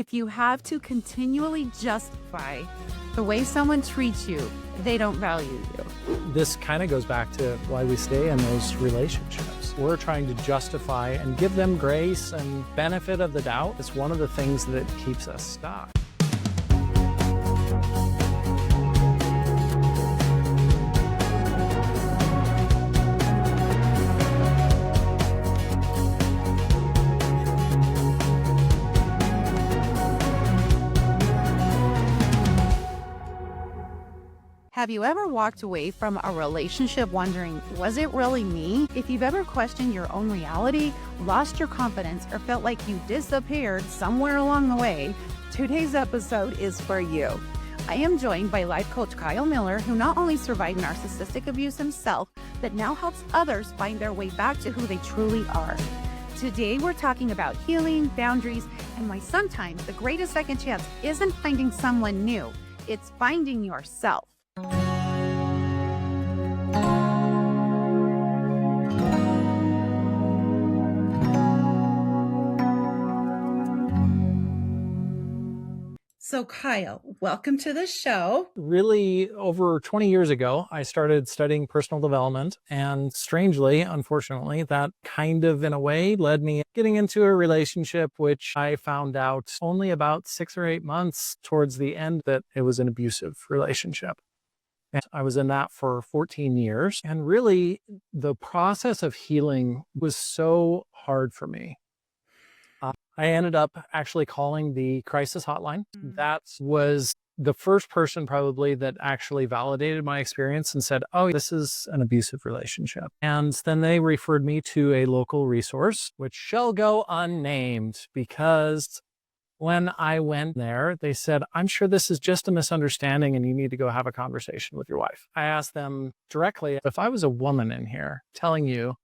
If you have to continually justify the way someone treats you, they don't value you. This kind of goes back to why we stay in those relationships. We're trying to justify and give them grace and benefit of the doubt. It's one of the things that keeps us stuck. Have you ever walked away from a relationship wondering, was it really me? If you've ever questioned your own reality, lost your confidence, or felt like you disappeared somewhere along the way, today's episode is for you. I am joined by life coach Kyle Miller, who not only survived narcissistic abuse himself, but now helps others find their way back to who they truly are. Today, we're talking about healing, boundaries, and why sometimes the greatest second chance isn't finding someone new, it's finding yourself. So Kyle, welcome to the show. Really, over 20 years ago, I started studying personal development. And strangely, unfortunately, that kind of, in a way, led me getting into a relationship, which I found out only about 6 or 8 months towards the end that it was an abusive relationship. And I was in that for 14 years. And really, the process of healing was so hard for me. I ended up actually calling the crisis hotline. That was the first person probably that actually validated my experience and said, oh, this is an abusive relationship. And then they referred me to a local resource, which shall go unnamed, because when I went there, they said, I'm sure this is just a misunderstanding and you need to go have a conversation with your wife. I asked them directly, if I was a woman in here telling you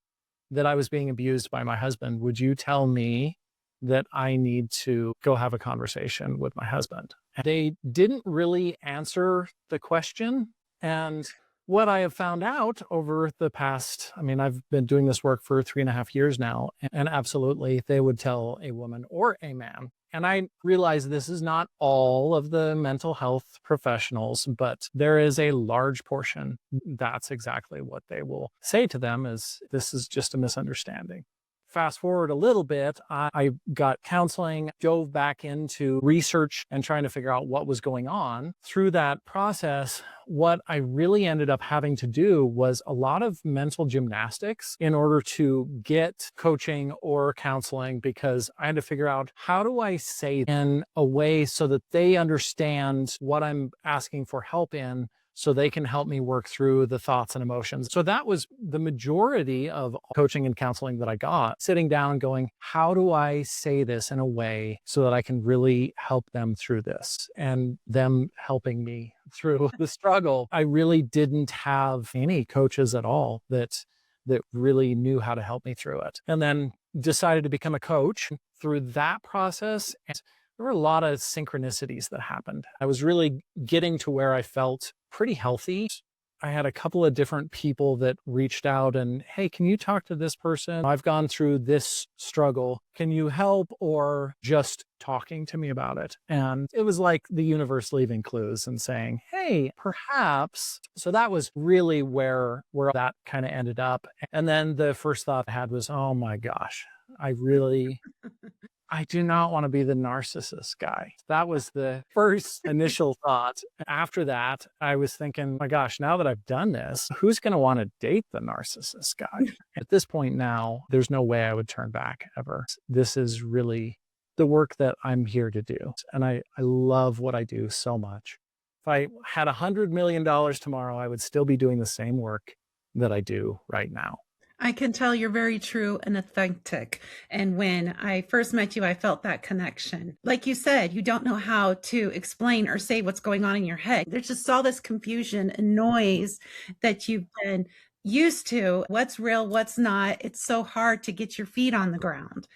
that I was being abused by my husband, would you tell me that I need to go have a conversation with my husband? They didn't really answer the question. And what I have found out over the past, I've been doing this work for 3.5 years now, and absolutely they would tell a woman or a man. And I realize this is not all of the mental health professionals, but there is a large portion. That's exactly what they will say to them, is this is just a misunderstanding. Fast forward a little bit, I got counseling, dove back into research and trying to figure out what was going on. Through that process, what I really ended up having to do was a lot of mental gymnastics in order to get coaching or counseling, because I had to figure out, how do I say in a way so that they understand what I'm asking for help in, so they can help me work through the thoughts and emotions. So that was the majority of coaching and counseling that I got, sitting down and going, how do I say this in a way so that I can really help them through this, and them helping me through the struggle. I really didn't have any coaches at all that really knew how to help me through it. And then decided to become a coach through that process. And there were a lot of synchronicities that happened. I was really getting to where I felt pretty healthy. I had a couple of different people that reached out and, hey, can you talk to this person? I've gone through this struggle. Can you help? Or just talking to me about it. And it was like the universe leaving clues and saying, hey, perhaps. So that was really where that kind of ended up. And then the first thought I had was, oh my gosh, I do not want to be the narcissist guy. That was the first initial thought. After that, I was thinking, my gosh, now that I've done this, who's going to want to date the narcissist guy? At this point now, there's no way I would turn back ever. This is really the work that I'm here to do. And I love what I do so much. If I had $100 million tomorrow, I would still be doing the same work that I do right now. I can tell you're very true and authentic. And when I first met you, I felt that connection. Like you said, you don't know how to explain or say what's going on in your head. There's just all this confusion and noise that you've been used to. What's real, what's not. It's so hard to get your feet on the ground.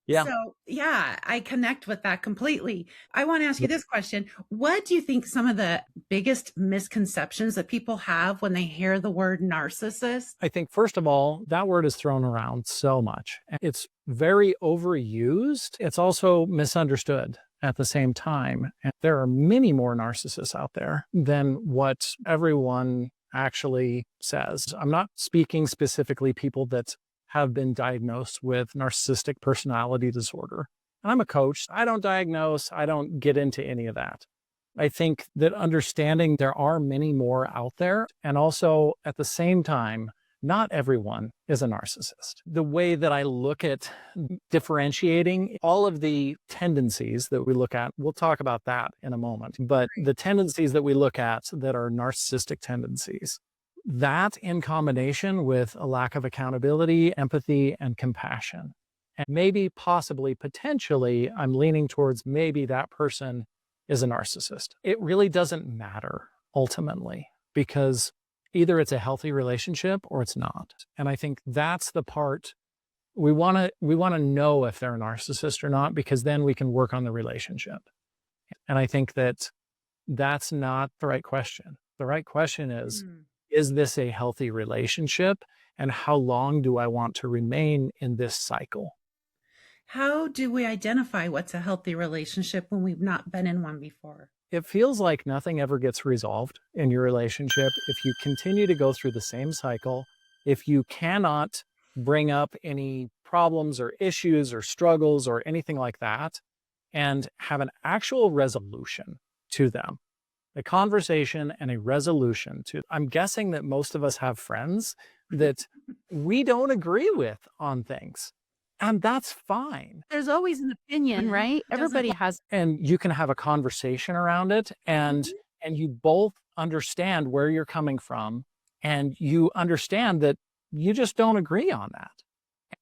Yeah. So yeah, I connect with that completely. I want to ask you this question. What do you think some of the biggest misconceptions that people have when they hear the word narcissist? I think, first of all, that word is thrown around so much. It's very overused. It's also misunderstood. at the same time. And there are many more narcissists out there than what everyone actually says. I'm not speaking specifically people that have been diagnosed with narcissistic personality disorder. And I'm a coach. I don't diagnose. I don't get into any of that. I think that understanding there are many more out there, and also at the same time, not everyone is a narcissist. The way that I look at differentiating all of the tendencies that we look at, we'll talk about that in a moment, but the tendencies that we look at that are narcissistic tendencies, that in combination with a lack of accountability, empathy, and compassion. And maybe, possibly, potentially, I'm leaning towards maybe that person is a narcissist. It really doesn't matter ultimately, because either it's a healthy relationship or it's not. And I think that's the part we want to know if they're a narcissist or not, because then we can work on the relationship. And I think that that's not the right question. The right question is this a healthy relationship? And how long do I want to remain in this cycle? How do we identify what's a healthy relationship when we've not been in one before? It feels like nothing ever gets resolved in your relationship if you continue to go through the same cycle, if you cannot bring up any problems or issues or struggles or anything like that, and have an actual resolution to them, a conversation and a resolution to. I'm guessing that most of us have friends that we don't agree with on things. And that's fine. There's always an opinion, right? Everybody has. And you can have a conversation around it, and you both understand where you're coming from, and you understand that you just don't agree on that.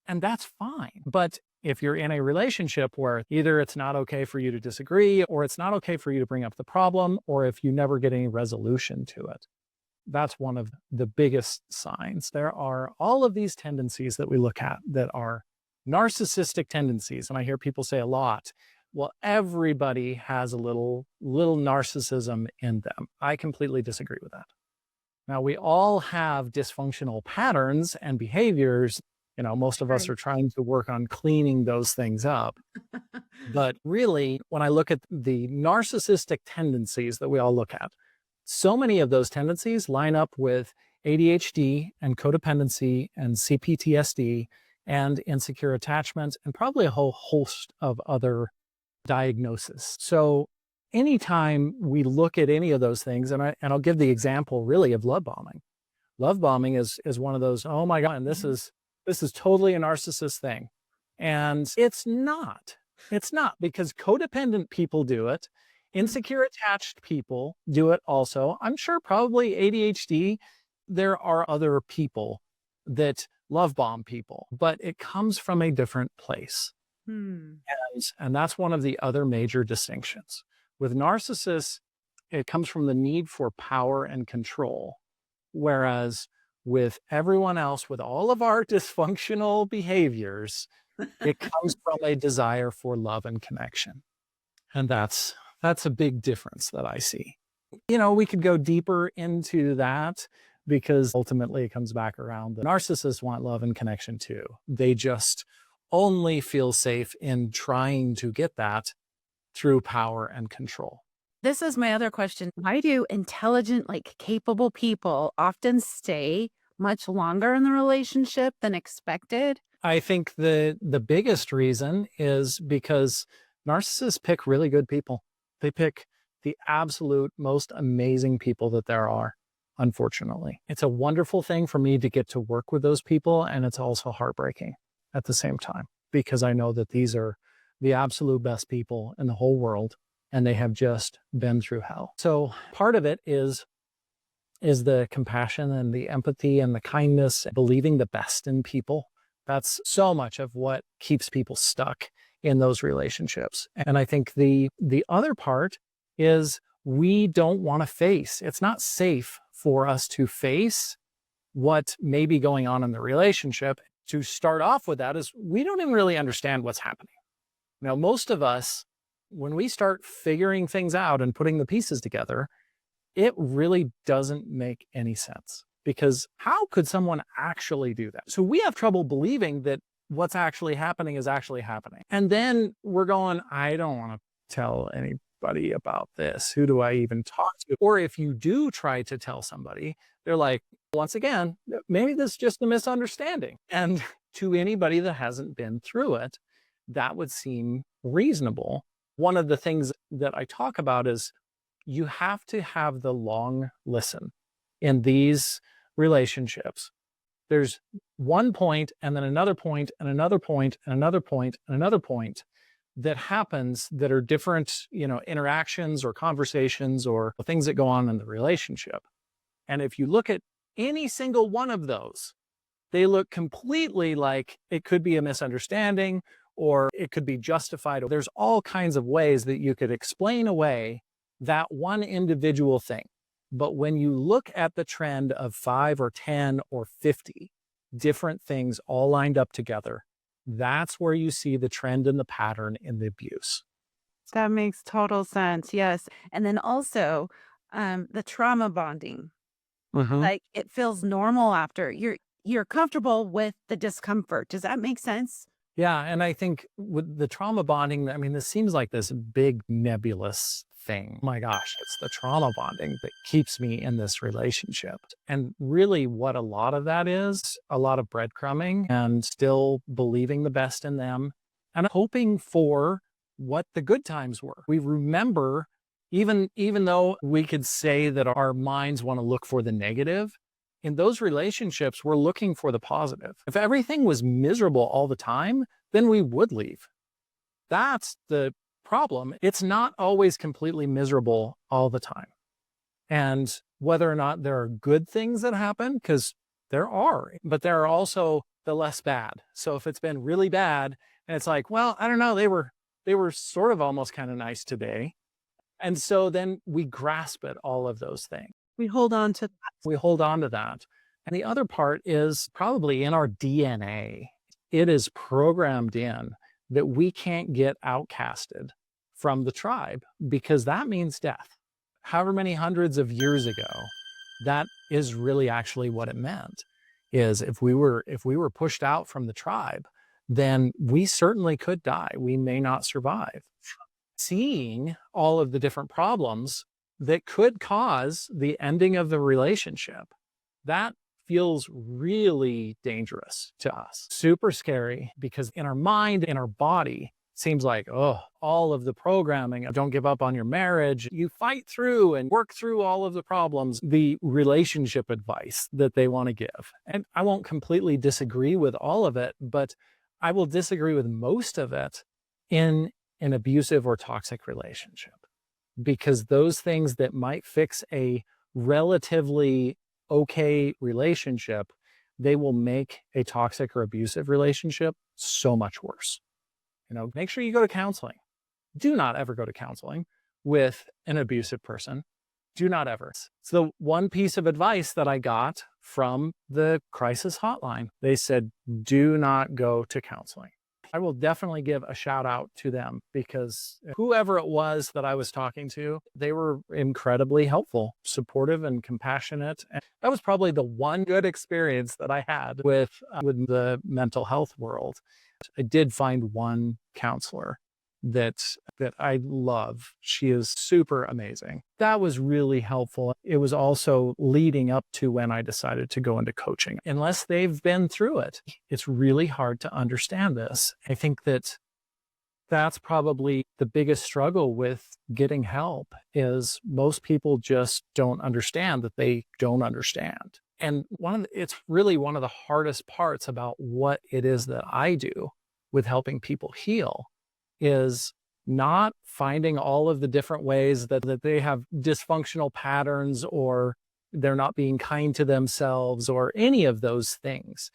And that's fine. But if you're in a relationship where either it's not okay for you to disagree, or it's not okay for you to bring up the problem, or if you never get any resolution to it, that's one of the biggest signs. There are all of these tendencies that we look at that are narcissistic tendencies. And I hear people say a lot, well, everybody has a little narcissism in them. I completely disagree with that. Now, we all have dysfunctional patterns and behaviors. Most of us are trying to work on cleaning those things up. But really, when I look at the narcissistic tendencies that we all look at, so many of those tendencies line up with ADHD and codependency and CPTSD and insecure attachment, and probably a whole host of other diagnoses. So anytime we look at any of those things, and I'll give the example really of love bombing. Love bombing is one of those, oh my God, and this is totally a narcissist thing. And it's not, because codependent people do it. Insecure attached people do it also. I'm sure probably ADHD, there are other people that love bomb people, but it comes from a different place. And that's one of the other major distinctions. With narcissists, it comes from the need for power and control. Whereas with everyone else, with all of our dysfunctional behaviors, it comes from a desire for love and connection. And that's a big difference that I see. We could go deeper into that, because ultimately it comes back around. The narcissists want love and connection too. They just only feel safe in trying to get that through power and control. This is my other question. Why do intelligent, capable people often stay much longer in the relationship than expected? I think the biggest reason is because narcissists pick really good people. They pick the absolute most amazing people that there are. Unfortunately, it's a wonderful thing for me to get to work with those people. And it's also heartbreaking at the same time, because I know that these are the absolute best people in the whole world, and they have just been through hell. So part of it is the compassion and the empathy and the kindness, believing the best in people. That's so much of what keeps people stuck in those relationships. And I think the other part is we don't want to face. It's not safe for us to face what may be going on in the relationship. To start off with that is we don't even really understand what's happening. Now, most of us, when we start figuring things out and putting the pieces together, it really doesn't make any sense, because how could someone actually do that? So we have trouble believing that what's actually happening is actually happening. And then we're going, I don't want to tell anybody about this? Who do I even talk to? Or if you do try to tell somebody, they're like, once again, maybe this is just a misunderstanding. And to anybody that hasn't been through it, that would seem reasonable. One of the things that I talk about is you have to have the long listen in these relationships. There's one point and then another point and another point and another point and another point that happens that are different, interactions or conversations or things that go on in the relationship. And if you look at any single one of those, they look completely like it could be a misunderstanding or it could be justified. There's all kinds of ways that you could explain away that one individual thing. But when you look at the trend of 5 or 10 or 50 different things all lined up together, that's where you see the trend and the pattern in the abuse. That makes total sense. Yes. And then also the trauma bonding. Like it feels normal after you're comfortable with the discomfort. Does that make sense? Yeah. And I think with the trauma bonding, I mean, this seems like this big nebulous thing. My gosh, it's the trauma bonding that keeps me in this relationship. And really what a lot of that is, a lot of breadcrumbing and still believing the best in them and hoping for what the good times were. We remember, even though we could say that our minds want to look for the negative, in those relationships, we're looking for the positive. If everything was miserable all the time, then we would leave. That's the problem. It's not always completely miserable all the time. And whether or not there are good things that happen, because there are, but there are also the less bad. So if it's been really bad and it's like, well, I don't know, they were sort of almost kind of nice today. And so then we grasp at all of those things. We hold on to that. We hold on to that. And the other part is probably in our DNA. It is programmed in that we can't get outcasted from the tribe because that means death. However many hundreds of years ago, that is really actually what it meant, is if we were pushed out from the tribe, then we certainly could die. We may not survive. Seeing all of the different problems that could cause the ending of the relationship, that feels really dangerous to us. Super scary because in our mind, in our body, it seems like, oh, all of the programming, don't give up on your marriage. You fight through and work through all of the problems, the relationship advice that they want to give. And I won't completely disagree with all of it, but I will disagree with most of it in an abusive or toxic relationship. Because those things that might fix a relatively okay relationship, they will make a toxic or abusive relationship so much worse. Make sure you go to counseling. Do not ever go to counseling with an abusive person. Do not ever. It's the one piece of advice that I got from the crisis hotline. They said, do not go to counseling. I will definitely give a shout out to them because whoever it was that I was talking to, they were incredibly helpful, supportive, and compassionate. And that was probably the one good experience that I had with the mental health world. I did find one counselor that I love. She is super amazing. That was really helpful. It was also leading up to when I decided to go into coaching. Unless they've been through it, it's really hard to understand this. I think that's probably the biggest struggle with getting help is most people just don't understand that they don't understand. And it's really one of the hardest parts about what it is that I do with helping people heal is not finding all of the different ways that they have dysfunctional patterns or they're not being kind to themselves or any of those things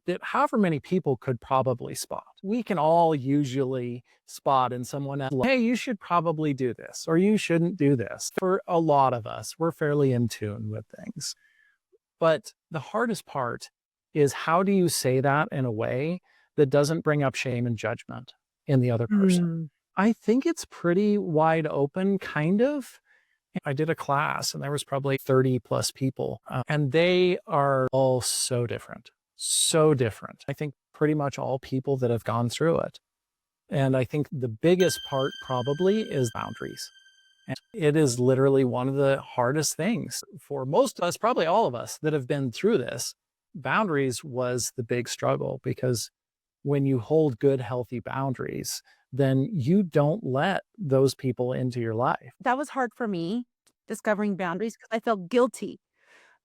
that however many people could probably spot. We can all usually spot in someone else, hey, you should probably do this or you shouldn't do this. For a lot of us, we're fairly in tune with things. But the hardest part is how do you say that in a way that doesn't bring up shame and judgment in the other person? I think it's pretty wide open, kind of. I did a class and there was probably 30 plus people and they are all so different, so different. I think pretty much all people that have gone through it And I think the biggest part probably is boundaries. And it is literally one of the hardest things for most of us, probably all of us that have been through this. Boundaries was the big struggle, because when you hold good, healthy boundaries, then you don't let those people into your life. That was hard for me, discovering boundaries, because I felt guilty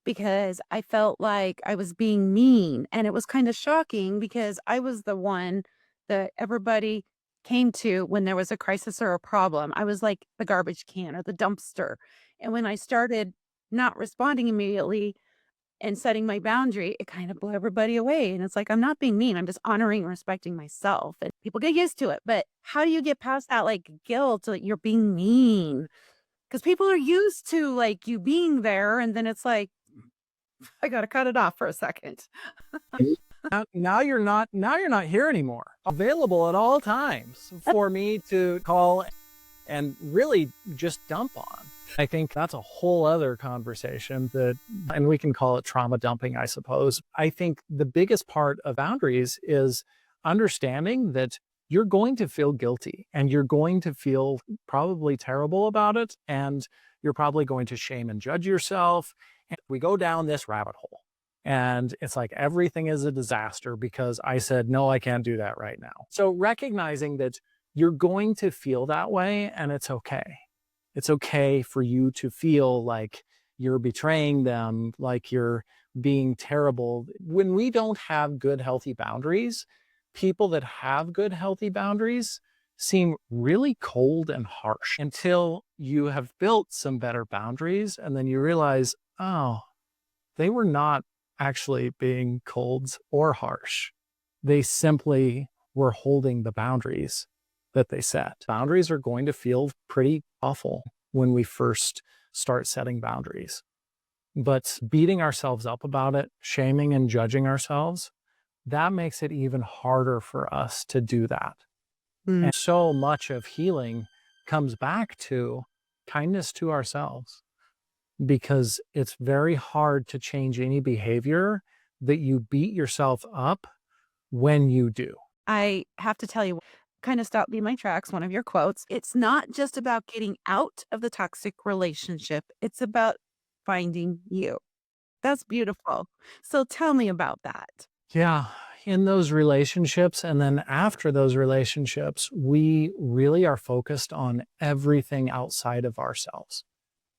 because I felt like I was being mean. And it was kind of shocking because I was the one that everybody came to when there was a crisis or a problem. I was like the garbage can or the dumpster. And when I started not responding immediately and setting my boundary, it kind of blew everybody away. And it's like, I'm not being mean. I'm just honoring and respecting myself. And people get used to it. But how do you get past that like guilt that you're being mean? Because people are used to like you being there. And then it's like, I got to cut it off for a second. Now you're not here anymore. Available at all times for me to call and really just dump on. I think that's a whole other conversation and we can call it trauma dumping, I suppose. I think the biggest part of boundaries is understanding that you're going to feel guilty and you're going to feel probably terrible about it. And you're probably going to shame and judge yourself. And we go down this rabbit hole. And it's like everything is a disaster because I said, no, I can't do that right now. So recognizing that you're going to feel that way, and it's okay. It's okay for you to feel like you're betraying them, like you're being terrible. When we don't have good, healthy boundaries, people that have good, healthy boundaries seem really cold and harsh until you have built some better boundaries. And then you realize, oh, they were not actually being cold or harsh. They simply were holding the boundaries that they set. Boundaries are going to feel pretty awful when we first start setting boundaries. But beating ourselves up about it, shaming and judging ourselves, that makes it even harder for us to do that. And so much of healing comes back to kindness to ourselves, because it's very hard to change any behavior that you beat yourself up when you do. I have to tell you, kind of stopped me in my tracks, one of your quotes. It's not just about getting out of the toxic relationship, it's about finding you. That's beautiful. So tell me about that. Yeah, in those relationships and then after those relationships, we really are focused on everything outside of ourselves,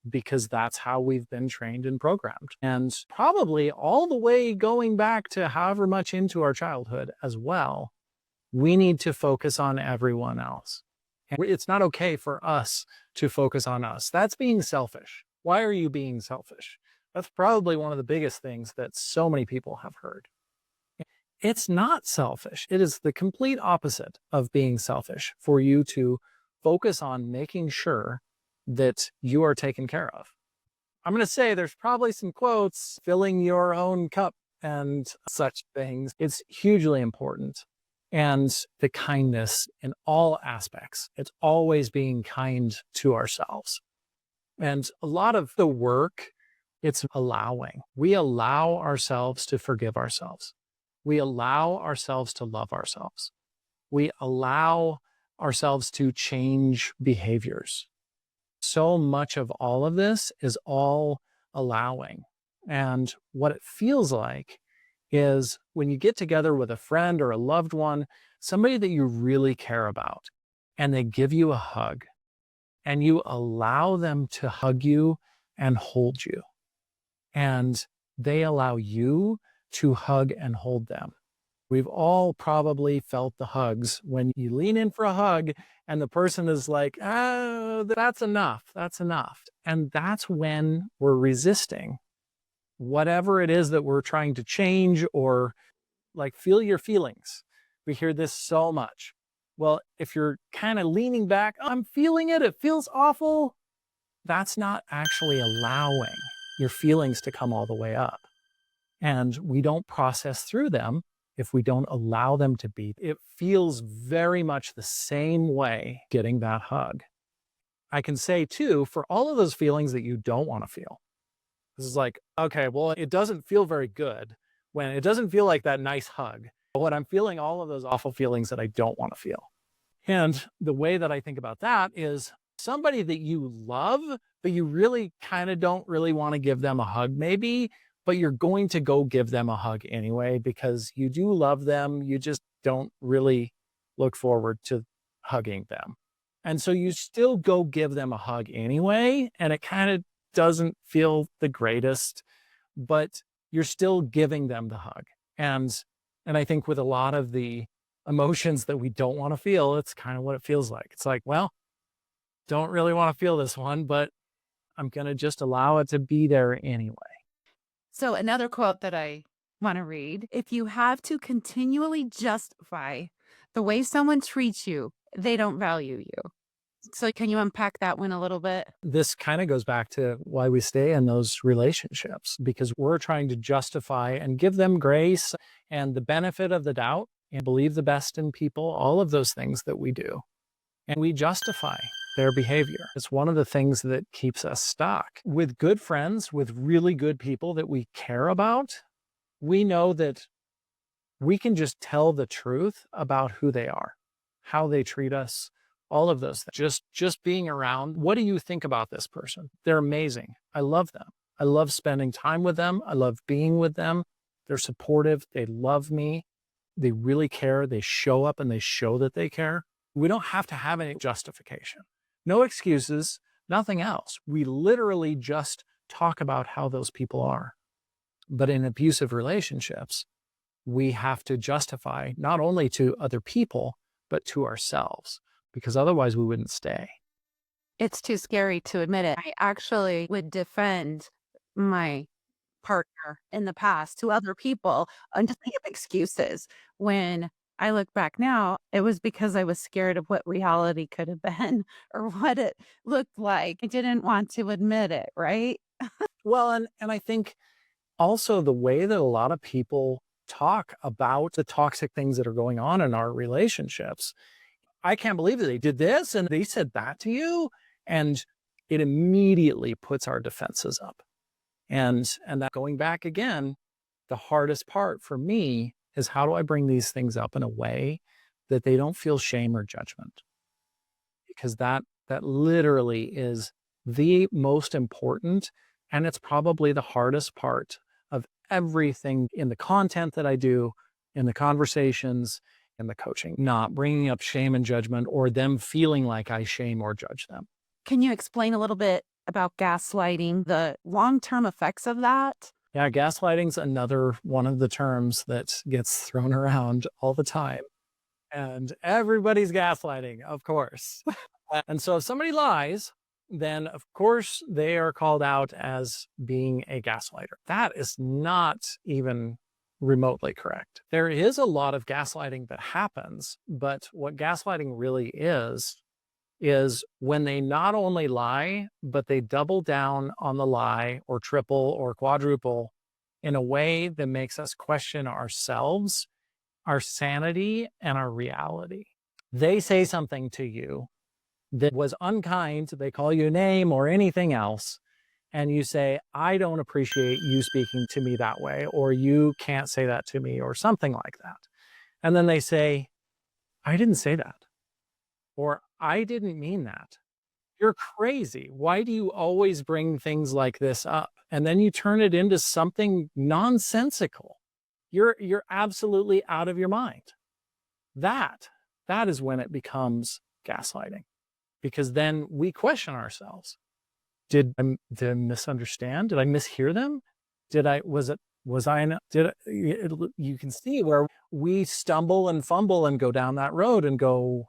because that's how we've been trained and programmed. And probably all the way going back to however much into our childhood as well, we need to focus on everyone else. And it's not okay for us to focus on us. That's being selfish. Why are you being selfish? That's probably one of the biggest things that so many people have heard. It's not selfish. It is the complete opposite of being selfish for you to focus on making sure that you are taken care of. I'm going to say there's probably some quotes, filling your own cup and such things. It's hugely important. And the kindness in all aspects, it's always being kind to ourselves. And a lot of the work, it's allowing. We allow ourselves to forgive ourselves. We allow ourselves to love ourselves. We allow ourselves to change behaviors. So much of all of this is all allowing. And what it feels like is when you get together with a friend or a loved one, somebody that you really care about, and they give you a hug, and you allow them to hug you and hold you, and they allow you to hug and hold them. We've all probably felt the hugs when you lean in for a hug and the person is like, oh, that's enough. That's enough. And that's when we're resisting whatever it is that we're trying to change, or like, feel your feelings. We hear this so much. Well, if you're kind of leaning back, I'm feeling it, it feels awful. That's not actually allowing your feelings to come all the way up. And we don't process through them if we don't allow them to be. It feels very much the same way getting that hug. I can say too, for all of those feelings that you don't want to feel, this is like, okay, well, it doesn't feel very good when it doesn't feel like that nice hug. But when I'm feeling all of those awful feelings that I don't want to feel. And the way that I think about that is somebody that you love, but you really kind of don't really want to give them a hug, maybe, but you're going to go give them a hug anyway because you do love them. You just don't really look forward to hugging them. And so you still go give them a hug anyway. And it kind of doesn't feel the greatest, but you're still giving them the hug. And I think with a lot of the emotions that we don't want to feel, it's kind of what it feels like. It's like, well, don't really want to feel this one, but I'm going to just allow it to be there anyway. So another quote that I want to read, if you have to continually justify the way someone treats you, they don't value you. So can you unpack that one a little bit? This kind of goes back to why we stay in those relationships, because we're trying to justify and give them grace and the benefit of the doubt and believe the best in people, all of those things that we do. And we justify their behavior. It's one of the things that keeps us stuck. With good friends, with really good people that we care about, we know that we can just tell the truth about who they are, how they treat us, all of those things. Just being around. What do you think about this person? They're amazing. I love them. I love spending time with them. I love being with them. They're supportive. They love me. They really care. They show up and they show that they care. We don't have to have any justification. No excuses, nothing else. We literally just talk about how those people are. But in abusive relationships, we have to justify not only to other people, but to ourselves, because otherwise we wouldn't stay. It's too scary to admit it. I actually would defend my partner in the past to other people and just make up excuses. When I look back now, it was because I was scared of what reality could have been or what it looked like. I didn't want to admit it, right? Well, and I think also the way that a lot of people talk about the toxic things that are going on in our relationships. I can't believe that they did this and they said that to you. And it immediately puts our defenses up. And that going back again, the hardest part for me is how do I bring these things up in a way that they don't feel shame or judgment? Because that literally is the most important, and it's probably the hardest part of everything in the content that I do, in the conversations, in the coaching, not bringing up shame and judgment or them feeling like I shame or judge them. Can you explain a little bit about gaslighting, the long-term effects of that? Yeah, gaslighting's another one of the terms that gets thrown around all the time. And everybody's gaslighting, of course. And so if somebody lies, then of course they are called out as being a gaslighter. That is not even remotely correct. There is a lot of gaslighting that happens, but what gaslighting really is when they not only lie, but they double down on the lie or triple or quadruple in a way that makes us question ourselves, our sanity, and our reality. They say something to you that was unkind, they call you a name or anything else, and you say, I don't appreciate you speaking to me that way, or you can't say that to me, or something like that. And then they say, I didn't say that. Or I didn't mean that. You're crazy. Why do you always bring things like this up? And then you turn it into something nonsensical. You're absolutely out of your mind. That is when it becomes gaslighting, because then we question ourselves. Did I misunderstand? Did I mishear them? You can see where we stumble and fumble and go down that road and go,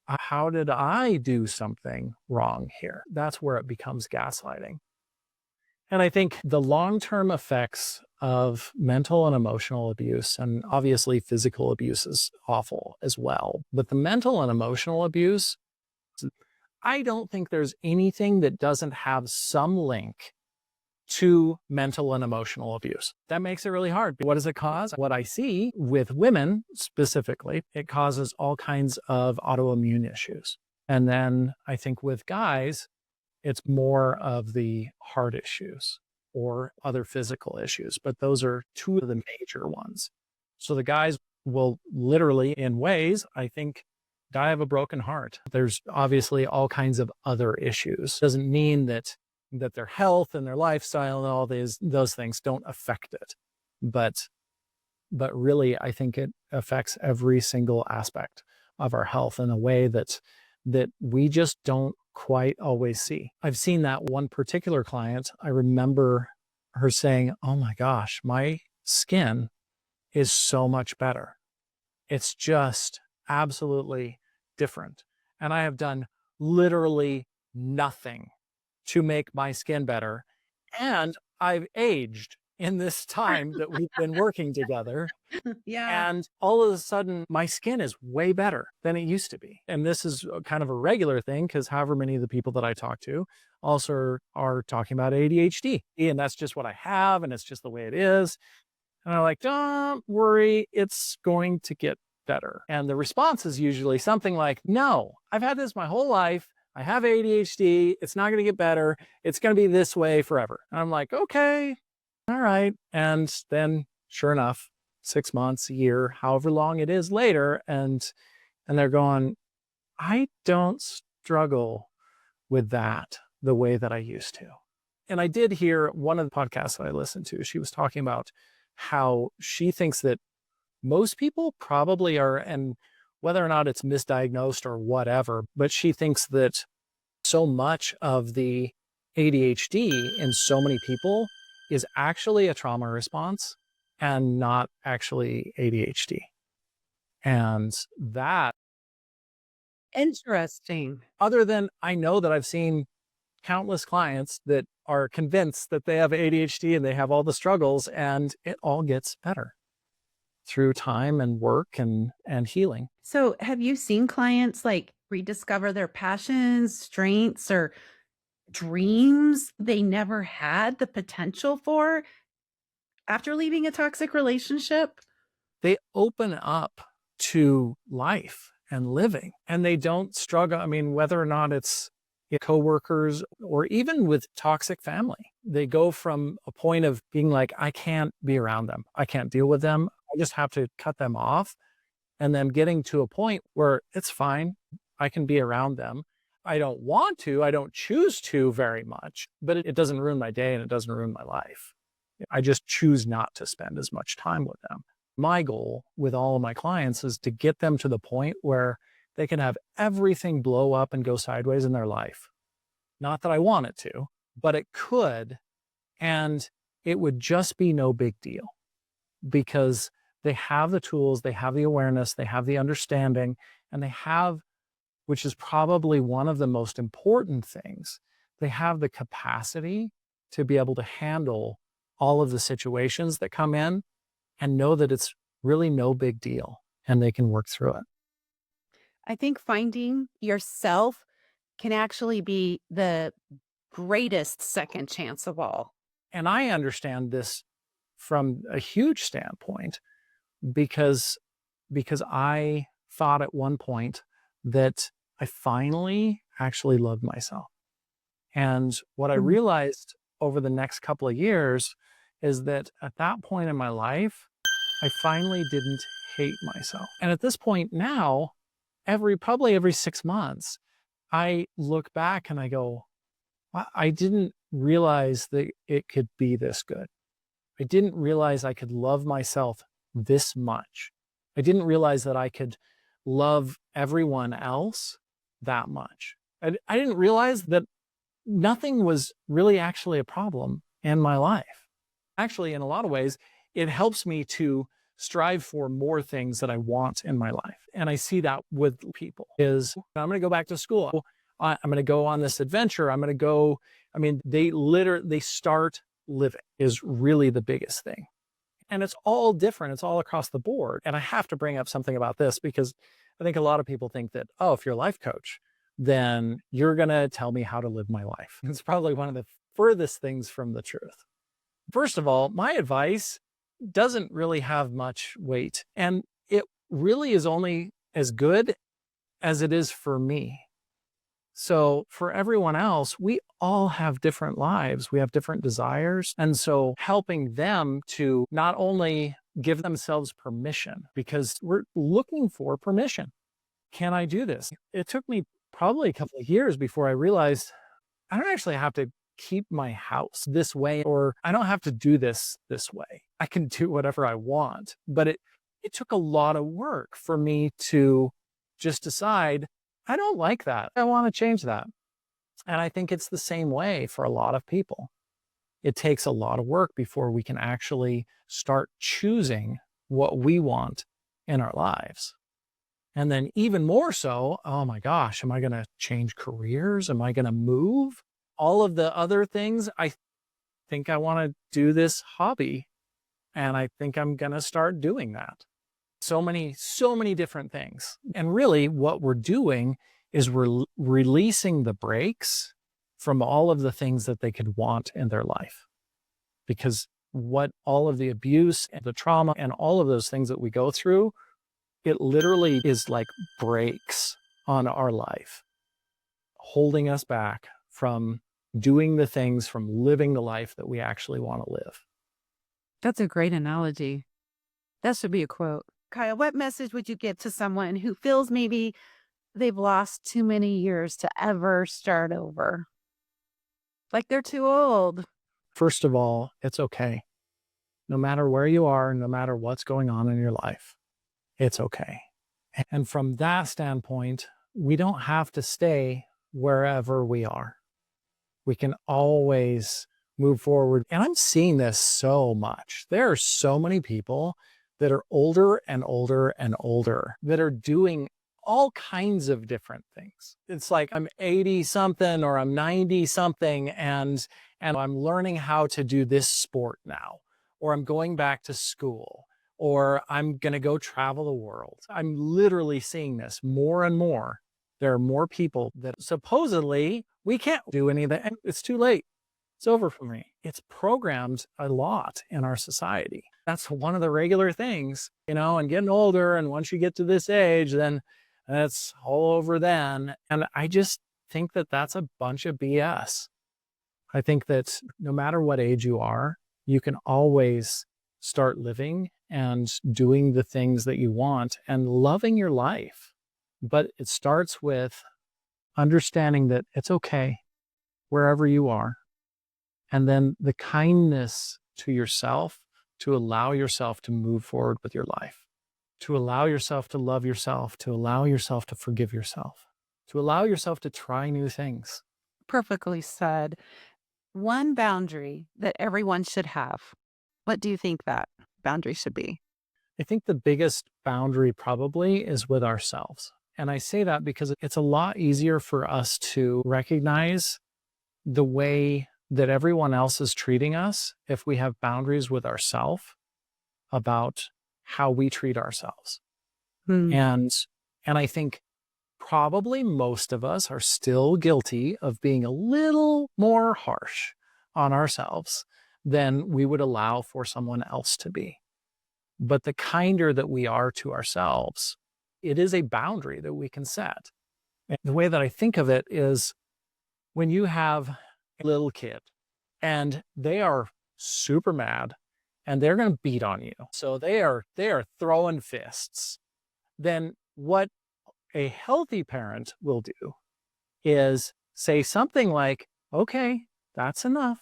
how did I do something wrong here? That's where it becomes gaslighting. And I think the long-term effects of mental and emotional abuse, and obviously physical abuse is awful as well, but the mental and emotional abuse, I don't think there's anything that doesn't have some link to mental and emotional abuse. That makes it really hard. What does it cause? What I see with women specifically, it causes all kinds of autoimmune issues. And then I think with guys, it's more of the heart issues or other physical issues, but those are two of the major ones. So the guys will literally, in ways, I think, I have a broken heart. There's obviously all kinds of other issues. Doesn't mean that their health and their lifestyle and all those things don't affect it. But really, I think it affects every single aspect of our health in a way that we just don't quite always see. I've seen that one particular client. I remember her saying, "Oh my gosh, my skin is so much better. It's just absolutely different. And I have done literally nothing to make my skin better. And I've aged in this time that we've been working together. Yeah. And all of a sudden, my skin is way better than it used to be." And this is kind of a regular thing because however many of the people that I talk to also are talking about ADHD. And that's just what I have. And it's just the way it is. And I'm like, "Don't worry, it's going to get better." And the response is usually something like, "No, I've had this my whole life. I have ADHD. It's not going to get better. It's going to be this way forever." And I'm like, "Okay, all right." And then sure enough, 6 months, a year, however long it is later, and they're going, "I don't struggle with that the way that I used to." And I did hear one of the podcasts that I listened to, she was talking about how she thinks that most people probably are, and whether or not it's misdiagnosed or whatever, but she thinks that so much of the ADHD in so many people is actually a trauma response and not actually ADHD. And that, Interesting. other than I know that I've seen countless clients that are convinced that they have ADHD and they have all the struggles, and it all gets better through time and work and healing. So, have you seen clients like rediscover their passions, strengths, or dreams they never had the potential for after leaving a toxic relationship? They open up to life and living, and they don't struggle. I mean, whether or not it's coworkers or even with toxic family, they go from a point of being like, "I can't be around them. I can't deal with them. I just have to cut them off." And then getting to a point where it's fine. I can be around them. I don't want to, I don't choose to very much, but it doesn't ruin my day and it doesn't ruin my life. I just choose not to spend as much time with them. My goal with all of my clients is to get them to the point where they can have everything blow up and go sideways in their life. Not that I want it to, but it could, and it would just be no big deal because they have the tools, they have the awareness, they have the understanding, and they have, which is probably one of the most important things, they have the capacity to be able to handle all of the situations that come in and know that it's really no big deal and they can work through it. I think finding yourself can actually be the greatest second chance of all. And I understand this from a huge standpoint because I thought at one point that I finally actually loved myself. And what I realized over the next couple of years is that at that point in my life, I finally didn't hate myself. And at this point now, probably every 6 months, I look back and I go, "Wow, I didn't realize that it could be this good. I didn't realize I could love myself this much. I didn't realize that I could love everyone else that much. I didn't realize that nothing was really actually a problem in my life." Actually, in a lot of ways, it helps me to strive for more things that I want in my life. And I see that with people is I'm going to go back to school. I'm going to go on this adventure. I'm going to go. I mean, they start living is really the biggest thing. And it's all different. It's all across the board. And I have to bring up something about this because I think a lot of people think that, oh, if you're a life coach, then you're going to tell me how to live my life. It's probably one of the furthest things from the truth. First of all, my advice doesn't really have much weight, and it really is only as good as it is for me. So for everyone else, we all have different lives. We have different desires. And so helping them to not only give themselves permission, because we're looking for permission. can I do this? It took me probably a couple of years before I realized I don't actually have to keep my house this way, or I don't have to do this way. I can do whatever I want. But it took a lot of work for me to just decide, I don't like that. I want to change that. And I think it's the same way for a lot of people. It takes a lot of work before we can actually start choosing what we want in our lives. And then even more so, oh my gosh, am I going to change careers? Am I going to move? All of the other things, I think I want to do this hobby, and I think I'm going to start doing that. So many different things. And really what we're doing is we're releasing the brakes from all of the things that they could want in their life. Because what all of the abuse and the trauma and all of those things that we go through, it literally is like brakes on our life, holding us back from doing the things, from living the life that we actually want to live. That's a great analogy. That should be a quote. Kyle, what message would you give to someone who feels maybe they've lost too many years to ever start over? Like they're too old. First of all, it's okay. No matter where you are, no matter what's going on in your life, it's okay. And from that standpoint, we don't have to stay wherever we are. We can always move forward. And I'm seeing this so much. There are so many people that are older and older and older that are doing all kinds of different things. It's like I'm 80 something or I'm 90 something and I'm learning how to do this sport now, or I'm going back to school, or I'm going to go travel the world. I'm literally seeing this more and more. There are more people that supposedly we can't do anything. It's too late. It's over for me. It's programmed a lot in our society. That's one of the regular things, and getting older. And once you get to this age, then that's all over then. And I just think that that's a bunch of BS. I think that no matter what age you are, you can always start living and doing the things that you want and loving your life. But it starts with understanding that it's okay wherever you are. And then the kindness to yourself to allow yourself to move forward with your life, to allow yourself to love yourself, to allow yourself to forgive yourself, to allow yourself to try new things. Perfectly said. One boundary that everyone should have. What do you think that boundary should be? I think the biggest boundary probably is with ourselves. And I say that because it's a lot easier for us to recognize the way that everyone else is treating us if we have boundaries with ourselves about how we treat ourselves. And I think probably most of us are still guilty of being a little more harsh on ourselves than we would allow for someone else to be. But the kinder that we are to ourselves, it is a boundary that we can set. And the way that I think of it is when you have a little kid and they are super mad and they're going to beat on you. So they are throwing fists. Then what a healthy parent will do is say something like, okay, that's enough.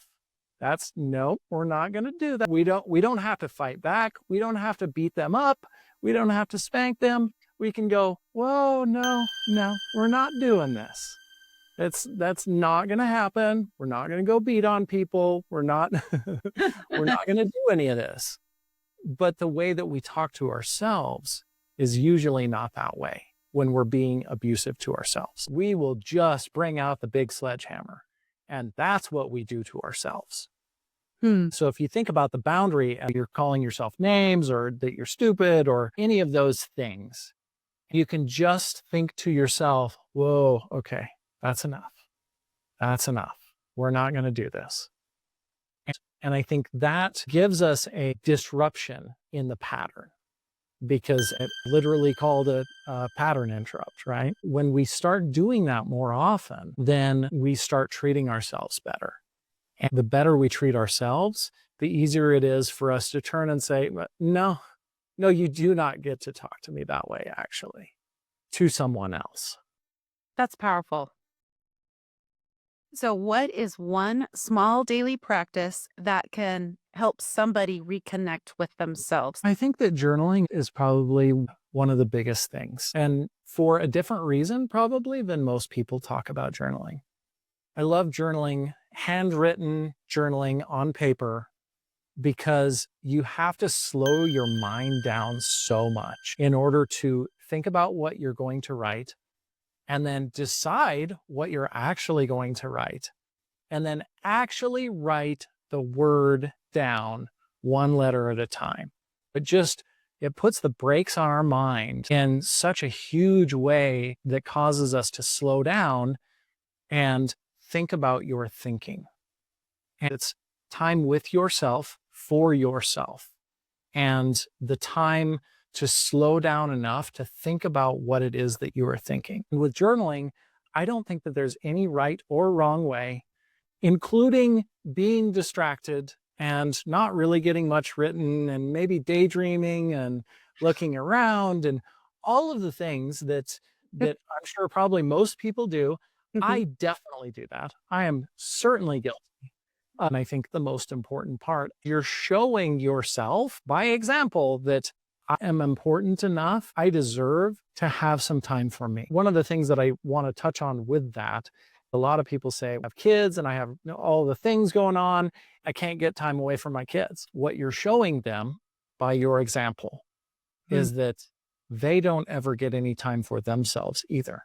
No, we're not going to do that. We don't have to fight back. We don't have to beat them up. We don't have to spank them. We can go, whoa, no, we're not doing this. That's not going to happen. We're not going to go beat on people. We're not going to do any of this. But the way that we talk to ourselves is usually not that way when we're being abusive to ourselves. We will just bring out the big sledgehammer. And that's what we do to ourselves. So if you think about the boundary, you're calling yourself names or that you're stupid or any of those things, you can just think to yourself, whoa, okay, that's enough. That's enough. We're not going to do this. And I think that gives us a disruption in the pattern because it literally called it a pattern interrupt, right? When we start doing that more often, then we start treating ourselves better. And the better we treat ourselves, the easier it is for us to turn and say, no, you do not get to talk to me that way, actually. to someone else. That's powerful. So, what is one small daily practice that can help somebody reconnect with themselves? I think that journaling is probably one of the biggest things, and for a different reason, probably, than most people talk about journaling. I love journaling, handwritten journaling on paper, because you have to slow your mind down so much in order to think about what you're going to write and then decide what you're actually going to write and then actually write the word down one letter at a time. It puts the brakes on our mind in such a huge way that causes us to slow down and think about your thinking. And it's time with yourself, for yourself, and the time to slow down enough to think about what it is that you are thinking. And with journaling, I don't think that there's any right or wrong way, including being distracted and not really getting much written and maybe daydreaming and looking around and all of the things that I'm sure probably most people do. I definitely do that. I am certainly guilty. And I think the most important part, you're showing yourself by example that I am important enough. I deserve to have some time for me. One of the things that I want to touch on with that, a lot of people say, I have kids and I have all the things going on. I can't get time away from my kids. What you're showing them by your example is that they don't ever get any time for themselves either.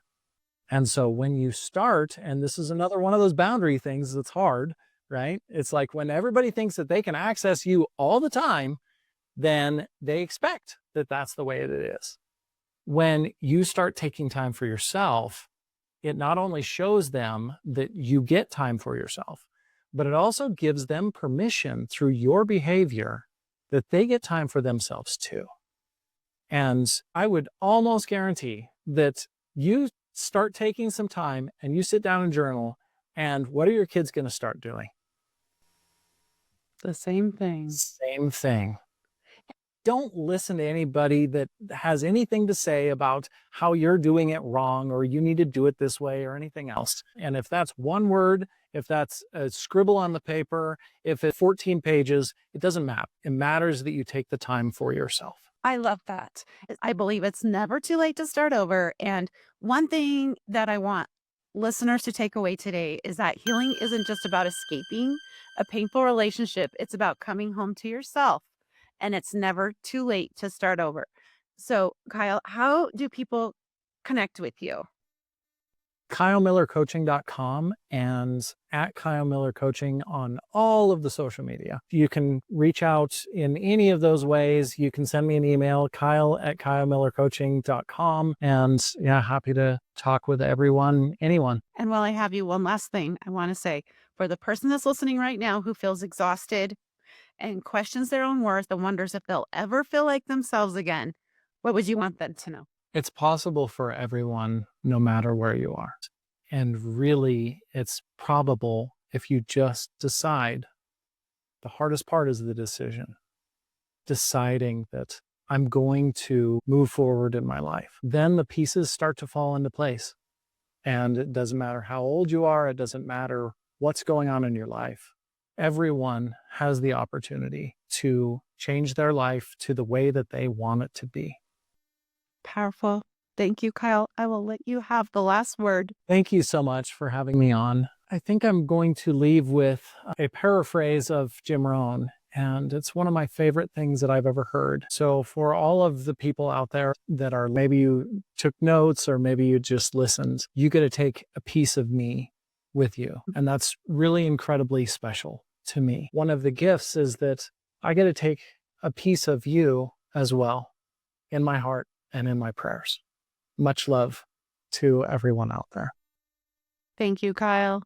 And so when you start, and this is another one of those boundary things that's hard, right? It's like when everybody thinks that they can access you all the time, then they expect that that's the way it is. When you start taking time for yourself, it not only shows them that you get time for yourself, but it also gives them permission through your behavior that they get time for themselves too. And I would almost guarantee that you start taking some time and you sit down and journal, and what are your kids going to start doing? The same thing. Same thing. Don't listen to anybody that has anything to say about how you're doing it wrong or you need to do it this way or anything else. And if that's one word, if that's a scribble on the paper, if it's 14 pages, it doesn't matter. It matters that you take the time for yourself. I love that. I believe it's never too late to start over. And one thing that I want listeners to take away today is that healing isn't just about escaping a painful relationship. It's about coming home to yourself, and it's never too late to start over. So, Kyle, how do people connect with you? KyleMillerCoaching.com and at Kyle Miller Coaching on all of the social media. You can reach out in any of those ways. You can send me an email, Kyle@KyleMillerCoaching.com. And yeah, happy to talk with everyone, anyone. And while I have you, one last thing I want to say for the person that's listening right now who feels exhausted and questions their own worth and wonders if they'll ever feel like themselves again, what would you want them to know? It's possible for everyone, no matter where you are. And really, it's probable if you just decide. The hardest part is the decision. Deciding that I'm going to move forward in my life. Then the pieces start to fall into place. And it doesn't matter how old you are. It doesn't matter what's going on in your life. Everyone has the opportunity to change their life to the way that they want it to be. Powerful. Thank you, Kyle. I will let you have the last word. Thank you so much for having me on. I think I'm going to leave with a paraphrase of Jim Rohn, and it's one of my favorite things that I've ever heard. So for all of the people out there that are, maybe you took notes or maybe you just listened, you get to take a piece of me with you. And that's really incredibly special to me. One of the gifts is that I get to take a piece of you as well in my heart and in my prayers. Much love to everyone out there. Thank you, Kyle.